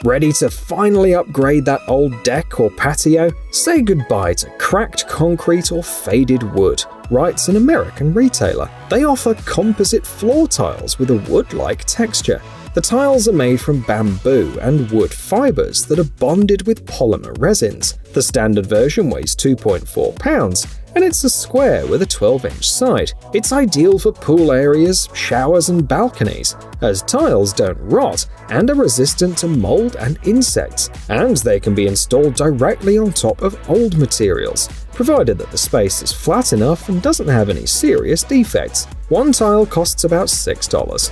Ready to finally upgrade that old deck or patio? Say goodbye to cracked concrete or faded wood, writes an American retailer. They offer composite floor tiles with a wood-like texture. The tiles are made from bamboo and wood fibers that are bonded with polymer resins. The standard version weighs 2.4 pounds, and it's a square with a 12-inch side. It's ideal for pool areas, showers, and balconies, as tiles don't rot and are resistant to mold and insects, and they can be installed directly on top of old materials, provided that the space is flat enough and doesn't have any serious defects. One tile costs about $6.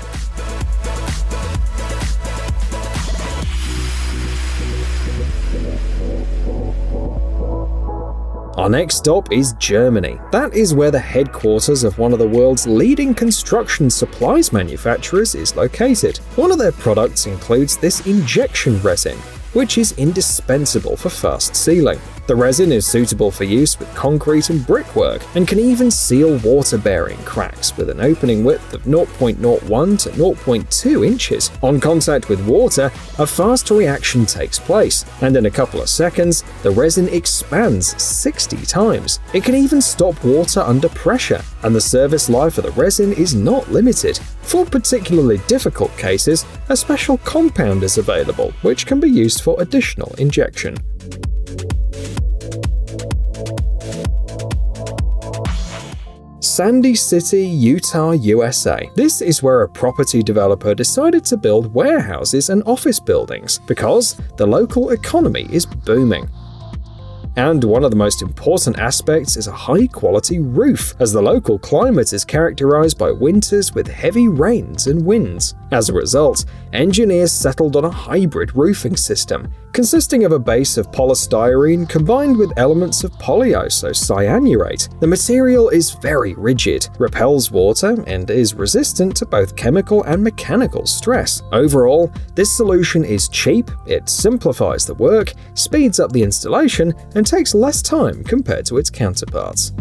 Our next stop is Germany. That is where the headquarters of one of the world's leading construction supplies manufacturers is located. One of their products includes this injection resin, which is indispensable for fast sealing. The resin is suitable for use with concrete and brickwork and can even seal water-bearing cracks with an opening width of 0.01 to 0.2 inches. On contact with water, a fast reaction takes place, and in a couple of seconds, the resin expands 60 times. It can even stop water under pressure, and the service life of the resin is not limited. For particularly difficult cases, a special compound is available, which can be used for additional injection. Sandy City, Utah, USA. This is where a property developer decided to build warehouses and office buildings because the local economy is booming. And one of the most important aspects is a high-quality roof, as the local climate is characterized by winters with heavy rains and winds. As a result, engineers settled on a hybrid roofing system, consisting of a base of polystyrene combined with elements of polyisocyanurate. The material is very rigid, repels water, and is resistant to both chemical and mechanical stress. Overall, this solution is cheap, it simplifies the work, speeds up the installation, and takes less time compared to its counterparts.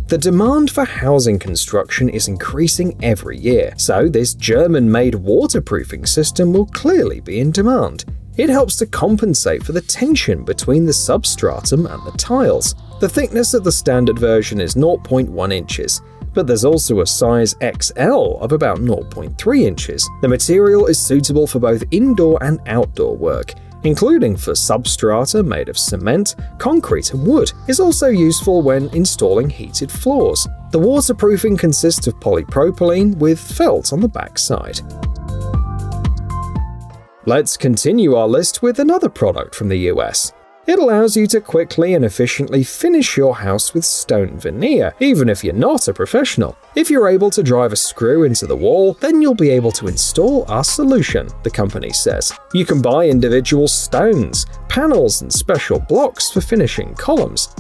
The demand for housing construction is increasing every year, so this German-made waterproofing system will clearly be in demand. It helps to compensate for the tension between the substratum and the tiles. The thickness of the standard version is 0.1 inches, but there's also a size XL of about 0.3 inches. The material is suitable for both indoor and outdoor work, including for substrata made of cement, concrete, and wood. Is also useful when installing heated floors. The waterproofing consists of polypropylene with felt on the back side. Let's continue our list with another product from the US. It allows you to quickly and efficiently finish your house with stone veneer, even if you're not a professional. If you're able to drive a screw into the wall, then you'll be able to install our solution, the company says. You can buy individual stones, panels, and special blocks for finishing columns.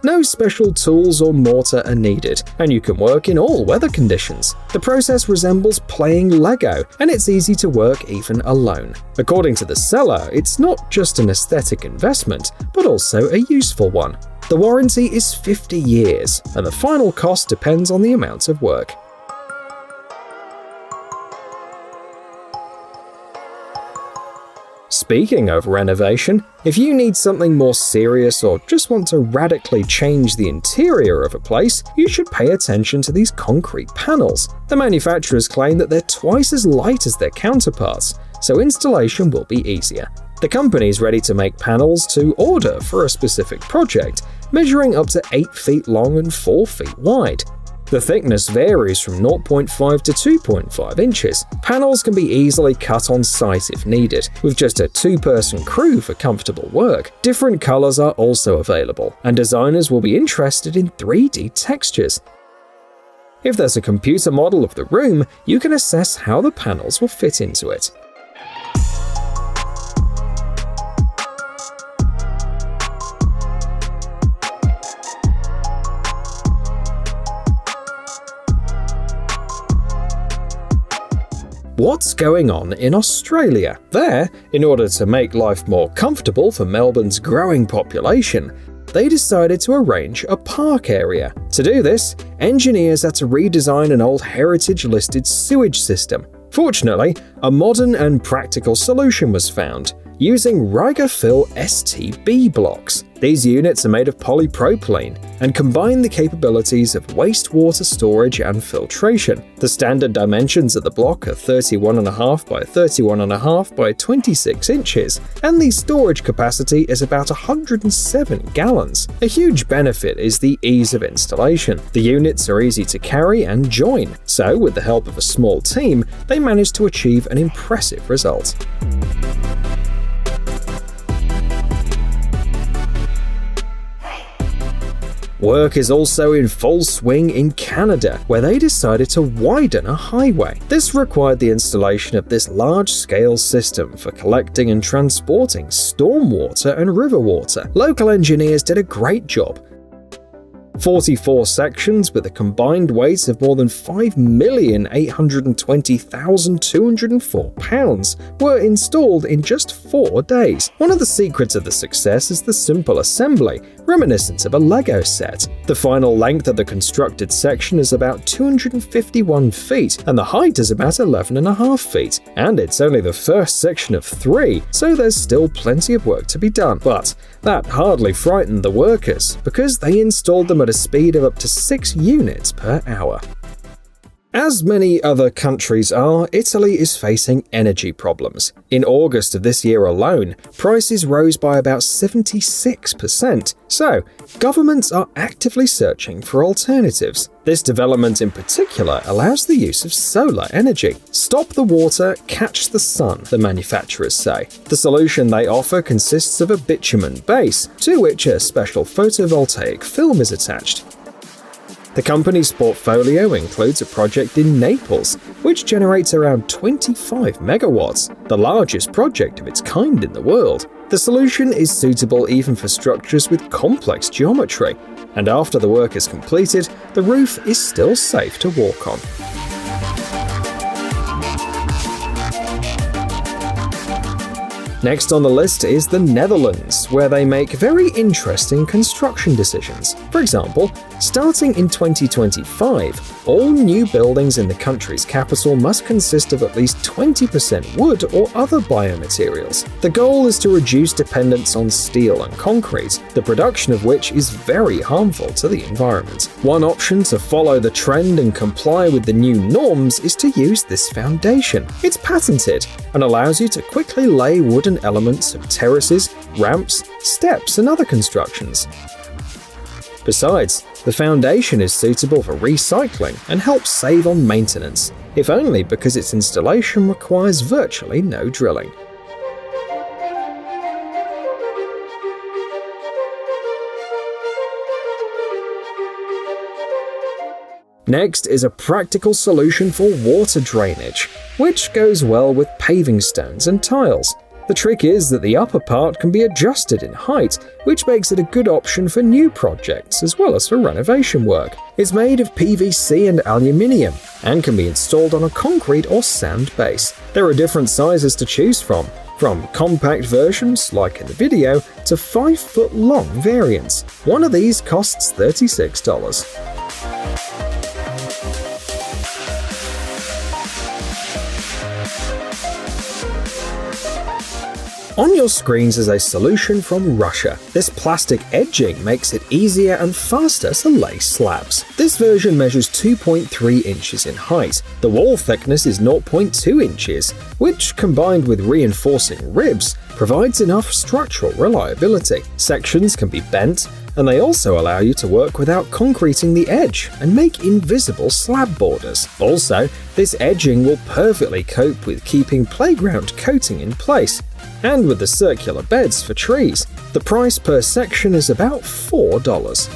No special tools or mortar are needed, and you can work in all weather conditions. The process resembles playing Lego, and it's easy to work even alone. According to the seller, it's not just an aesthetic investment, but also a useful one. The warranty is 50 years, and the final cost depends on the amount of work. Speaking of renovation, if you need something more serious or just want to radically change the interior of a place, you should pay attention to these concrete panels. The manufacturers claim that they're twice as light as their counterparts, so installation will be easier. The company is ready to make panels to order for a specific project, measuring up to 8 feet long and 4 feet wide. The thickness varies from 0.5 to 2.5 inches. Panels can be easily cut on site if needed, with just a 2-person crew for comfortable work. Different colors are also available, and designers will be interested in 3D textures. If there's a computer model of the room, you can assess how the panels will fit into it. What's going on in Australia? There, in order to make life more comfortable for Melbourne's growing population, they decided to arrange a park area. To do this, engineers had to redesign an old heritage-listed sewage system. Fortunately, a modern and practical solution was found, using Riga-fill STB blocks. These units are made of polypropylene and combine the capabilities of wastewater storage and filtration. The standard dimensions of the block are 31.5 by 31.5 by 26 inches, and the storage capacity is about 107 gallons. A huge benefit is the ease of installation. The units are easy to carry and join, so with the help of a small team, they managed to achieve an impressive result. Work is also in full swing in Canada, where they decided to widen a highway. This required the installation of this large-scale system for collecting and transporting stormwater and river water. Local engineers did a great job. 44 sections with a combined weight of more than 5,820,204 pounds were installed in just 4 days. One of the secrets of the success is the simple assembly, reminiscent of a Lego set. The final length of the constructed section is about 251 feet, and the height is about 11.5 feet. And it's only the first section of 3, so there's still plenty of work to be done. But that hardly frightened the workers, because they installed them at a speed of up to 6 units per hour. As many other countries are, Italy is facing energy problems. In August of this year alone, prices rose by about 76%. So, governments are actively searching for alternatives. This development in particular allows the use of solar energy. Stop the water, catch the sun, the manufacturers say. The solution they offer consists of a bitumen base, to which a special photovoltaic film is attached. The company's portfolio includes a project in Naples, which generates around 25 megawatts, the largest project of its kind in the world. The solution is suitable even for structures with complex geometry, and after the work is completed, the roof is still safe to walk on. Next on the list is the Netherlands, where they make very interesting construction decisions. For example, starting in 2025, all new buildings in the country's capital must consist of at least 20% wood or other biomaterials. The goal is to reduce dependence on steel and concrete, the production of which is very harmful to the environment. One option to follow the trend and comply with the new norms is to use this foundation. It's patented and allows you to quickly lay wooden elements of terraces, ramps, steps, and other constructions. Besides, the foundation is suitable for recycling and helps save on maintenance, if only because its installation requires virtually no drilling. Next is a practical solution for water drainage, which goes well with paving stones and tiles. The trick is that the upper part can be adjusted in height, which makes it a good option for new projects as well as for renovation work. It's made of PVC and aluminium and can be installed on a concrete or sand base. There are different sizes to choose from compact versions, like in the video, to 5-foot-long variants. One of these costs $36. On your screens is a solution from Russia. This plastic edging makes it easier and faster to lay slabs. This version measures 2.3 inches in height. The wall thickness is 0.2 inches, which, combined with reinforcing ribs, provides enough structural reliability. Sections can be bent, and they also allow you to work without concreting the edge and make invisible slab borders. Also, this edging will perfectly cope with keeping playground coating in place, and with the circular beds for trees. The price per section is about $4.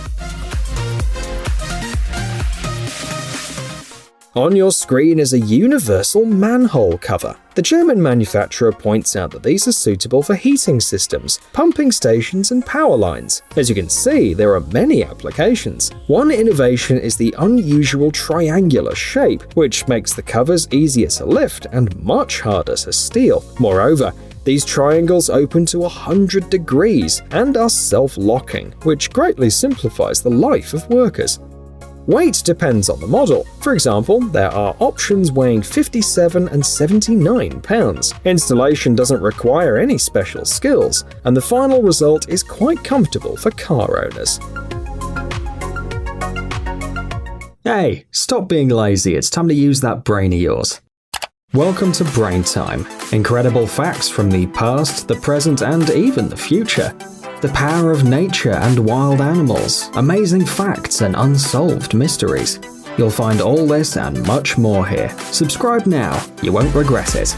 On your screen is a universal manhole cover. The German manufacturer points out that these are suitable for heating systems, pumping stations, and power lines. As you can see, there are many applications. One innovation is the unusual triangular shape, which makes the covers easier to lift and much harder to steal. Moreover, these triangles open to 100 degrees and are self-locking, which greatly simplifies the life of workers. Weight depends on the model. For example, there are options weighing 57 and 79 pounds. Installation doesn't require any special skills, and the final result is quite comfortable for car owners. Hey, stop being lazy, it's time to use that brain of yours. Welcome to Brain Time. Incredible facts from the past, the present, and even the future. The power of nature and wild animals, amazing facts and unsolved mysteries. You'll find all this and much more here. Subscribe now, you won't regret it.